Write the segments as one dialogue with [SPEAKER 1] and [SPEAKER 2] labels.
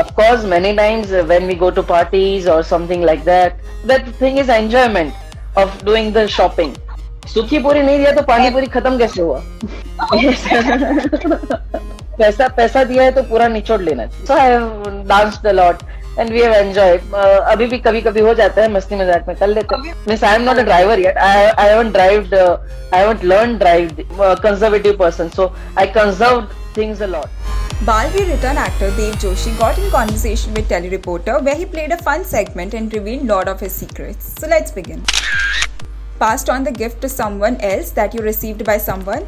[SPEAKER 1] Of course, many times when we go to parties or something like that, that thing is enjoyment of doing the shopping. सूखी पूरी नहीं दिया तो पानी पूरी खत्म कैसे हुआ? पैसा पैसा दिया है तो पूरा निचोड़ लेना चाहिए. So I have danced a lot and we have enjoyed. अभी भी कभी कभी हो जाता है, मस्ती मजाक में कर लेते हैं. Means I am not a driver yet. I haven't I haven't learned drive. Conservative person, so I conserved things a lot.
[SPEAKER 2] Balvi return actor Dev Joshi got in conversation with telereporter where he played a fun segment and revealed lot of his secrets. So let's begin. Passed on the gift to someone else that you received by someone?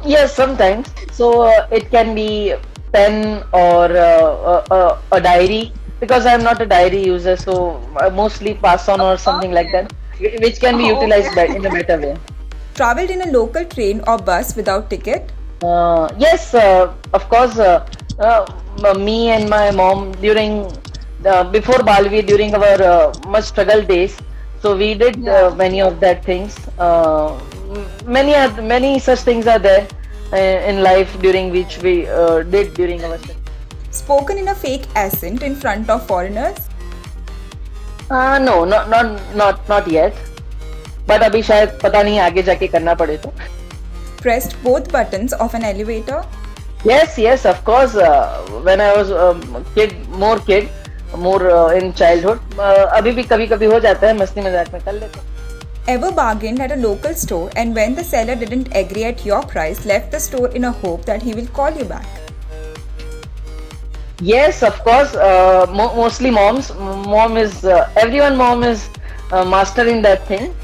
[SPEAKER 1] Yes, sometimes. So it can be pen or a diary, because I am not a diary user, so I mostly pass on or something like that, which can be utilized in a better way.
[SPEAKER 2] Traveled in a local train or bus without ticket?
[SPEAKER 1] Yes, of course. Me and my mom during before Balvi, during our much struggle days, so we did many of that things. Many such things are there in life during which we did during our study.
[SPEAKER 2] Spoken in a fake accent in front of foreigners?
[SPEAKER 1] No, not yet. But अभी शायद पता नहीं आगे जाके करना पड़े तो.
[SPEAKER 2] Pressed both buttons of an elevator?
[SPEAKER 1] Yes, of course. When I was more in childhood, अभी भी कभी कभी हो जाता है, मस्ती मजाक में कर लेते हैं.
[SPEAKER 2] Ever bargained at a local store and when the seller didn't agree at your price, left the store in a hope that he will call you back?
[SPEAKER 1] Yes, of course. Mostly moms. Mom is mom is master in that thing.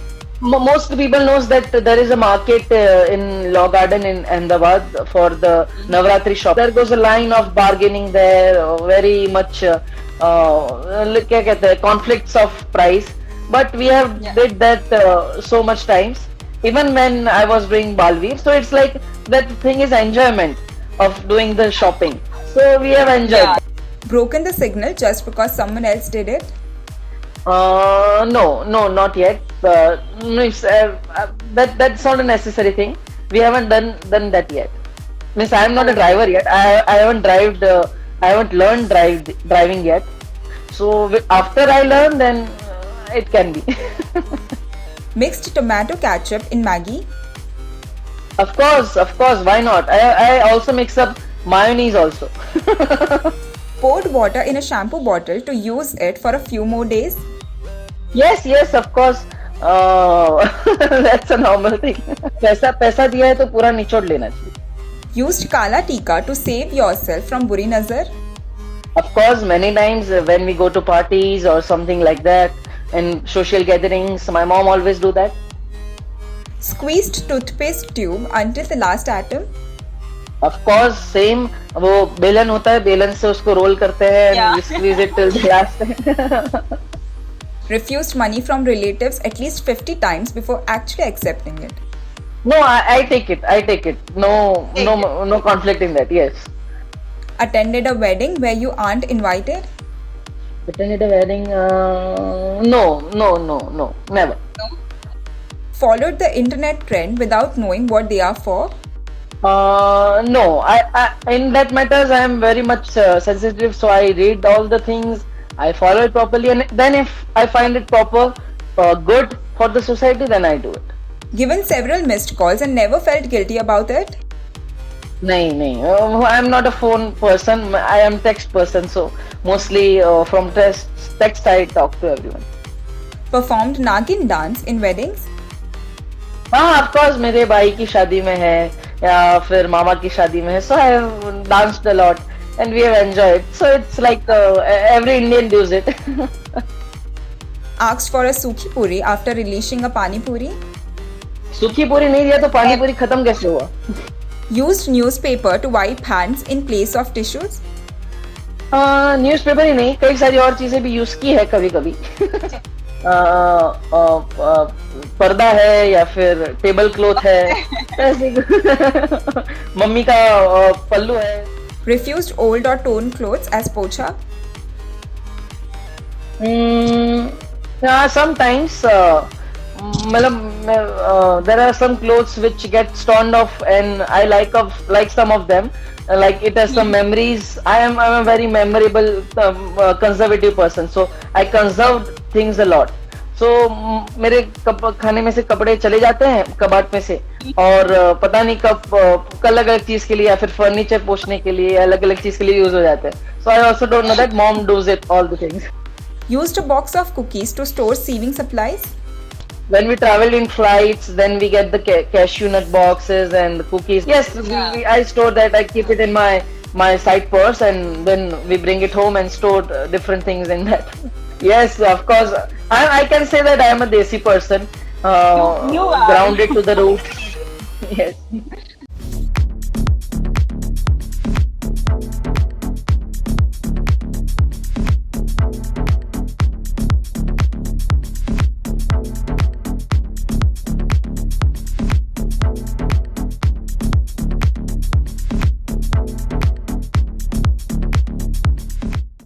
[SPEAKER 1] Most people knows that there is a market in Law Garden in Ahmedabad for the Navratri shop. There goes a line of bargaining there, very much क्या कहते हैं, conflicts of price. But we have did that so much times, even when I was doing Balvi. So it's like that thing is enjoyment of doing the shopping. So we have enjoyed.
[SPEAKER 2] Broken the signal just because someone else did it?
[SPEAKER 1] No, not yet. No, it's, that's not a necessary thing. We haven't done that yet. Means I am not a driver yet. I haven't learned driving yet. So after I learn, then it can be.
[SPEAKER 2] Mixed tomato ketchup in Maggi?
[SPEAKER 1] Of course. Why not? I also mix up mayonnaise also.
[SPEAKER 2] Poured water in a shampoo bottle to use it for a few more days?
[SPEAKER 1] Yes, of course. That's a normal thing. पैसा दिया है तो पूरा निचोड़ लेना चाहिए.
[SPEAKER 2] Used kala tika to save yourself from buri nazar?
[SPEAKER 1] Of course, many times when we go to parties or something like that, and social gatherings, my mom always do that.
[SPEAKER 2] Squeezed toothpaste tube until the last atom?
[SPEAKER 1] Of course, same. वो बेलन होता है, बेलन से उसको role करते हैं and squeeze it till the last.
[SPEAKER 2] Refused money from relatives at least 50 times before actually accepting it?
[SPEAKER 1] No, I take it. No conflict in that. Yes.
[SPEAKER 2] Attended a wedding where you aren't invited?
[SPEAKER 1] Attended a wedding? No, never.
[SPEAKER 2] Followed the internet trend without knowing what they are for?
[SPEAKER 1] No, I in that matters I am very much sensitive, so I read all the things, I follow it properly, and then if I find it proper, good for the society, then I do it.
[SPEAKER 2] Given several missed calls and never felt guilty about it?
[SPEAKER 1] I am not a phone person, I am text person, so mostly from text I talk to everyone.
[SPEAKER 2] Performed Nagin dance in weddings?
[SPEAKER 1] हाँ, of course, मेरे भाई की शादी में है या फिर मामा की शादी में है, so I have danced a lot and we have enjoyed. So it's like every Indian does it.
[SPEAKER 2] Asked for a sukhi puri after releasing a pani puri?
[SPEAKER 1] सूखी पूरी नहीं दिया तो पानी पूरी खत्म कैसे हुआ?
[SPEAKER 2] Used newspaper to wipe hands in place of tissues?
[SPEAKER 1] Newspaper ही नहीं, कई सारी और चीजें भी यूज की है कभी कभी. पर्दा है या फिर टेबल क्लॉथ है, ऐसे मम्मी का पल्लू है.
[SPEAKER 2] Refused old or torn clothes as pocha?
[SPEAKER 1] Sometimes there are some clothes which get torn off and I like some of them, like it has some memories. I'm a very memorable conservative person, so I conserve things a lot. So मेरे खाने में से कपड़े चले जाते हैं कबाट में से, और पता नहीं कब अलग अलग चीज के लिए या फिर फर्नीचर पोछने के लिए अलग अलग चीज के लिए यूज हो जाते हैं. So I also don't know that mom does it all the things.
[SPEAKER 2] Used a box of cookies to store saving supplies.
[SPEAKER 1] When we travel in flights, then we get the cashew nut boxes and the cookies. Yes, I store that. I keep it in my side purse, and then we bring it home and store different things in that. Yes, of course. I can say that I am a desi person,
[SPEAKER 3] You are.
[SPEAKER 1] grounded to the roots. Yes.